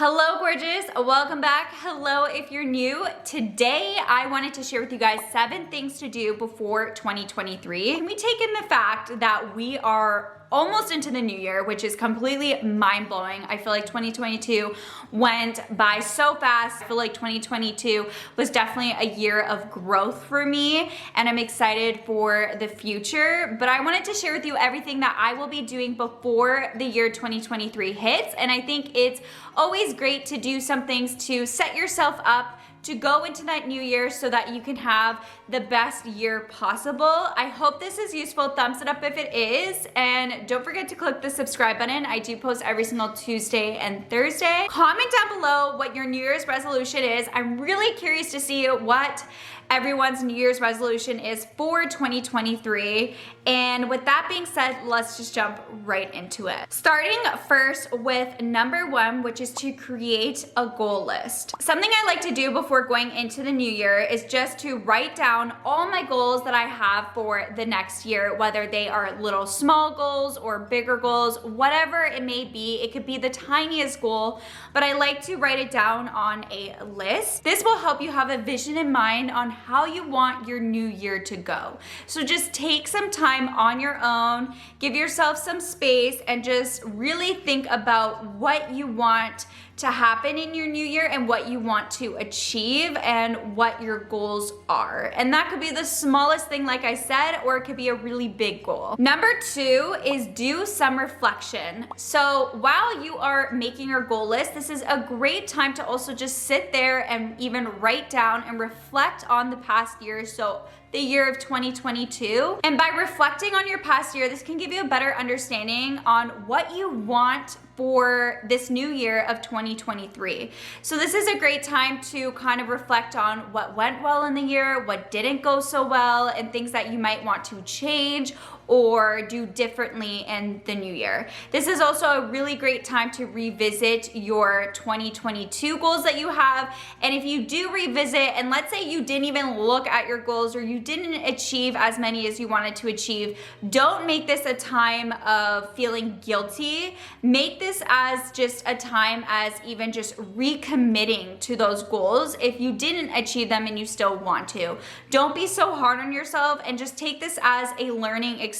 Hello gorgeous, welcome back. Hello if you're new. Today I wanted to share with you guys 7 things to do before 2023. Can we take in the fact that we are almost into the new year, which is completely mind-blowing. I feel like 2022 went by so fast. I feel like 2022 was definitely a year of growth for me, and I'm excited for the future. But I wanted to share with you everything that I will be doing before the year 2023 hits, and I think it's always great to do some things to set yourself up to go into that new year so that you can have the best year possible. I hope this is useful. Thumbs it up if it is, and don't forget to click the subscribe button. I do post every single Tuesday and Thursday. Comment down below what your New Year's resolution is. I'm really curious to see what everyone's New Year's resolution is for 2023. And with that being said, let's just jump right into it. Starting first with number 1, which is to create a goal list. Something I like to do before going into the new year is just to write down all my goals that I have for the next year, whether they are little small goals or bigger goals, whatever it may be. It could be the tiniest goal, but I like to write it down on a list. This will help you have a vision in mind on how you want your new year to go. So just take some time on your own, give yourself some space, and just really think about what you want to happen in your new year and what you want to achieve and what your goals are. And that could be the smallest thing, like I said, or it could be a really big goal. Number 2 is do some reflection. So while you are making your goal list, this is a great time to also just sit there and even write down and reflect on the past year. So the year of 2022. And by reflecting on your past year, this can give you a better understanding on what you want for this new year of 2023. So this is a great time to kind of reflect on what went well in the year, what didn't go so well, and things that you might want to change or do differently in the new year. This is also a really great time to revisit your 2022 goals that you have. And if you do revisit, and let's say you didn't even look at your goals or you didn't achieve as many as you wanted to achieve, don't make this a time of feeling guilty. Make this as just a time as even just recommitting to those goals if you didn't achieve them and you still want to. Don't be so hard on yourself, and just take this as a learning experience.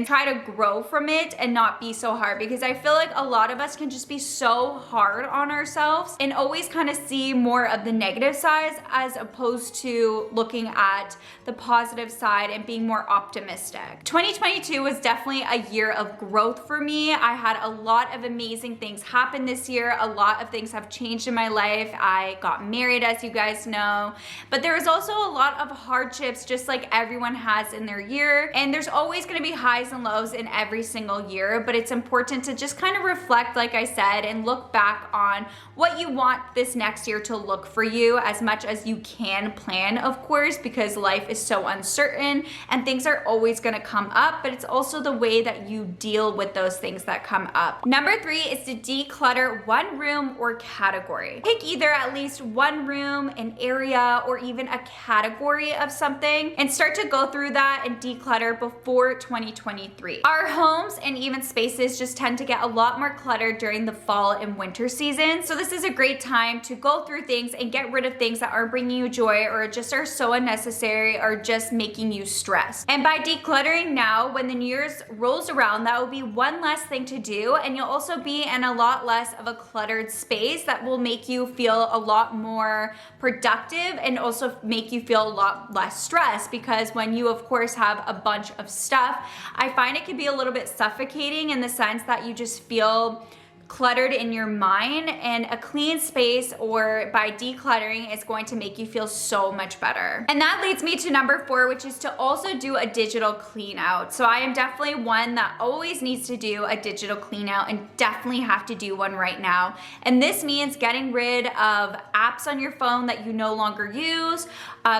Try to grow from it and not be so hard, because I feel like a lot of us can just be so hard on ourselves and always kind of see more of the negative sides as opposed to looking at the positive side and being more optimistic. 2022 was definitely a year of growth for me. I had a lot of amazing things happen this year. A lot of things have changed in my life. I got married, as you guys know, but there was also a lot of hardships, just like everyone has in their year. And there's always going to be highs and lows in every single year, but it's important to just kind of reflect, like I said, and look back on what you want this next year to look for you, as much as you can plan, of course, because life is so uncertain and things are always going to come up, but it's also the way that you deal with those things that come up. Number 3 is to declutter one room or category. Pick either at least one room, an area, or even a category of something, and start to go through that and declutter before 2023. Our homes and even spaces just tend to get a lot more cluttered during the fall and winter season. So this is a great time to go through things and get rid of things that aren't bringing you joy or just are so unnecessary or just making you stressed. And by decluttering now, when the New Year's rolls around, that will be one less thing to do, and you'll also be in a lot less of a cluttered space that will make you feel a lot more productive and also make you feel a lot less stressed, because when you of course have a bunch of stuff, I find it can be a little bit suffocating in the sense that you just feel cluttered in your mind, and a clean space or by decluttering is going to make you feel so much better. And that leads me to number 4, which is to also do a digital clean out. So I am definitely one that always needs to do a digital clean out, and definitely have to do one right now. And this means getting rid of apps on your phone that you no longer use,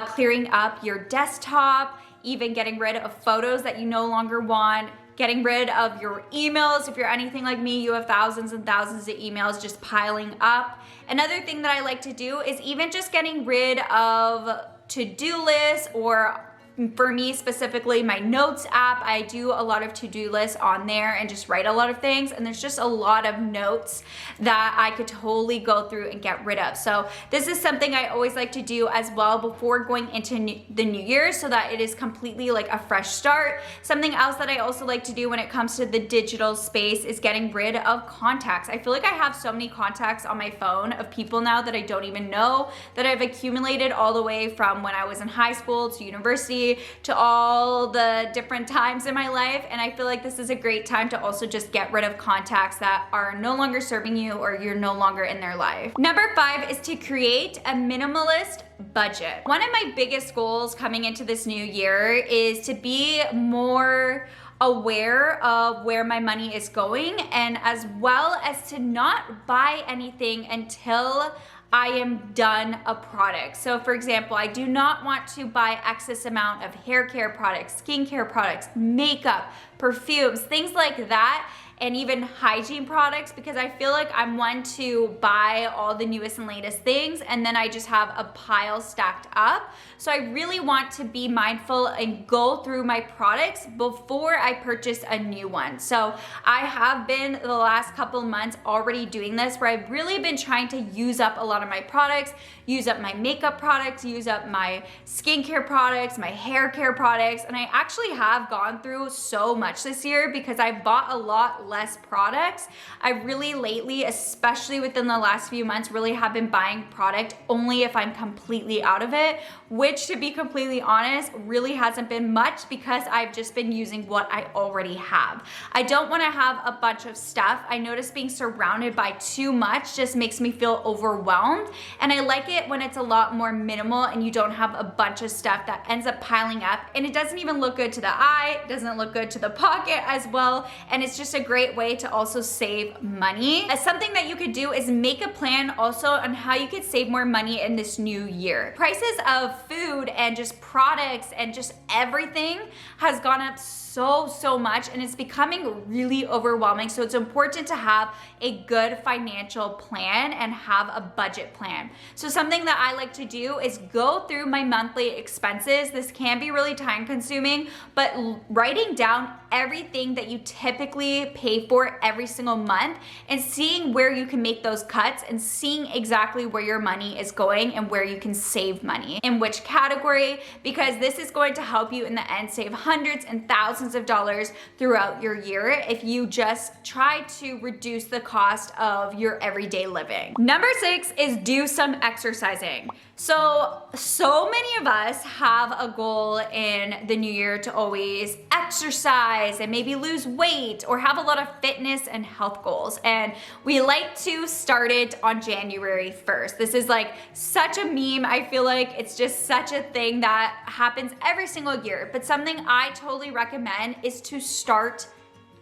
clearing up your desktop, even getting rid of photos that you no longer want, getting rid of your emails. If you're anything like me, you have thousands and thousands of emails just piling up. Another thing that I like to do is even just getting rid of to-do lists or for me specifically, my notes app, I do a lot of to-do lists on there and just write a lot of things. And there's just a lot of notes that I could totally go through and get rid of. So this is something I always like to do as well before going into the new year, so that it is completely like a fresh start. Something else that I also like to do when it comes to the digital space is getting rid of contacts. I feel like I have so many contacts on my phone of people now that I don't even know, that I've accumulated all the way from when I was in high school to university to all the different times in my life. And I feel like this is a great time to also just get rid of contacts that are no longer serving you or you're no longer in their life. Number 5 is to create a minimalist budget. One of my biggest goals coming into this new year is to be more aware of where my money is going, and as well as to not buy anything until I am done a product. So for example, I do not want to buy excess amount of hair care products, skincare products, makeup, perfumes, things like that, and even hygiene products, because I feel like I'm one to buy all the newest and latest things and then I just have a pile stacked up. So I really want to be mindful and go through my products before I purchase a new one. So I have been the last couple months already doing this, where I've really been trying to use up a lot of my products, use up my makeup products, use up my skincare products, my hair care products. And I actually have gone through so much this year because I bought a lot less products. I really lately, especially within the last few months, really have been buying product only if I'm completely out of it, which, to be completely honest, really hasn't been much because I've just been using what I already have. I don't want to have a bunch of stuff. I notice being surrounded by too much just makes me feel overwhelmed, and I like it when it's a lot more minimal and you don't have a bunch of stuff that ends up piling up, and it doesn't even look good to the eye, it doesn't look good to the pocket as well, and it's just a great way to also save money. Something that you could do is make a plan also on how you could save more money in this new year. Prices of food and just products and just everything has gone up so much, and it's becoming really overwhelming. So it's important to have a good financial plan and have a budget plan. So something that I like to do is go through my monthly expenses. This can be really time consuming, but writing down everything that you typically pay for every single month and seeing where you can make those cuts and seeing exactly where your money is going and where you can save money in which category, because this is going to help you in the end save hundreds and thousands of dollars throughout your year if you just try to reduce the cost of your everyday living. Number 6 is do some exercising. So many of us have a goal in the new year to always exercise and maybe lose weight or have a lot of fitness and health goals. And we like to start it on January 1st. This is like such a meme. I feel like it's just such a thing that happens every single year. But something I totally recommend is to start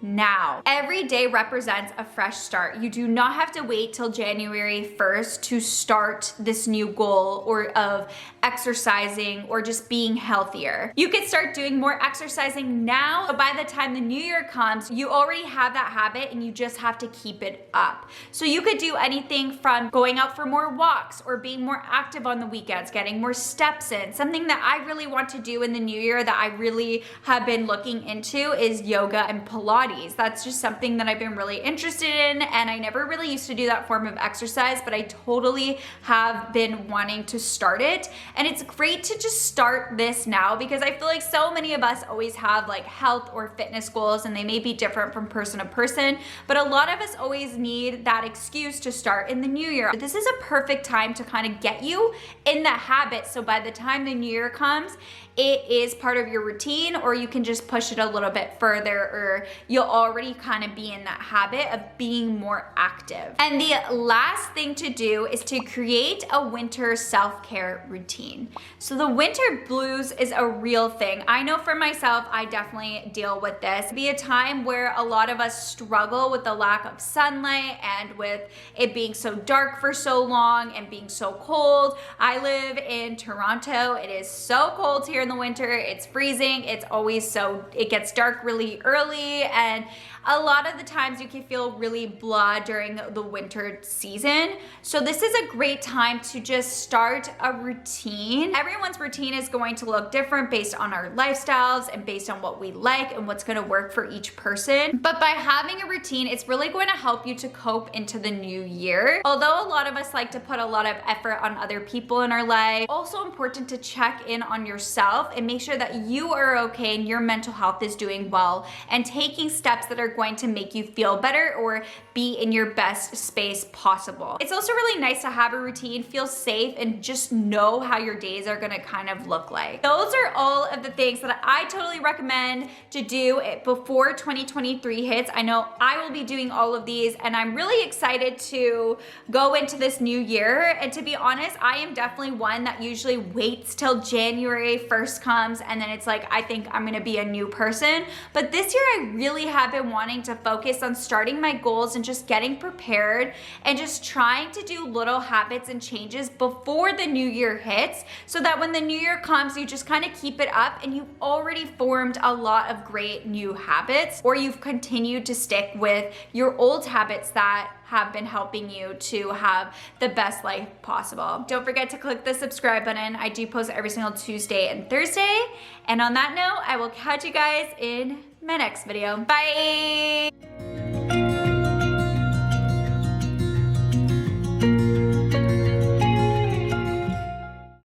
now. Every day represents a fresh start. You do not have to wait till January 1st to start this new goal or of exercising or just being healthier. You can start doing more exercising now. So by the time the new year comes, you already have that habit and you just have to keep it up. So you could do anything from going out for more walks or being more active on the weekends, getting more steps in. Something that I really want to do in the new year that I really have been looking into is yoga and Pilates. That's just something that I've been really interested in, and I never really used to do that form of exercise, but I totally have been wanting to start it. And it's great to just start this now, because I feel like so many of us always have like health or fitness goals, and they may be different from person to person, but a lot of us always need that excuse to start in the new year. But this is a perfect time to kind of get you in the habit, so by the time the new year comes, it is part of your routine, or you can just push it a little bit further, or you'll already kind of be in that habit of being more active. And the last thing to do is to create a winter self-care routine. So the winter blues is a real thing. I know for myself, I definitely deal with this. It'd be a time where a lot of us struggle with the lack of sunlight and with it being so dark for so long and being so cold. I live in Toronto. It is so cold here in the winter. It's freezing. It's always it gets dark really early, and a lot of the times you can feel really blah during the winter season. So this is a great time to just start a routine. Everyone's routine is going to look different based on our lifestyles and based on what we like and what's gonna work for each person. But by having a routine, it's really going to help you to cope into the new year. Although a lot of us like to put a lot of effort on other people in our life, also important to check in on yourself and make sure that you are okay and your mental health is doing well and taking steps that are going to make you feel better or be in your best space possible. It's also really nice to have a routine, feel safe, and just know how your days are gonna kind of look like. Those are all of the things that I totally recommend to do before 2023 hits. I know I will be doing all of these and I'm really excited to go into this new year. And to be honest, I am definitely one that usually waits till January 1st comes and then it's like, I think I'm gonna be a new person. But this year I really have been wanting to focus on starting my goals and just getting prepared and just trying to do little habits and changes before the new year hits so that when the new year comes, you just kind of keep it up and you've already formed a lot of great new habits, or you've continued to stick with your old habits that have been helping you to have the best life possible. Don't forget to click the subscribe button. I do post every single Tuesday and Thursday. And on that note, I will catch you guys in my next video. Bye.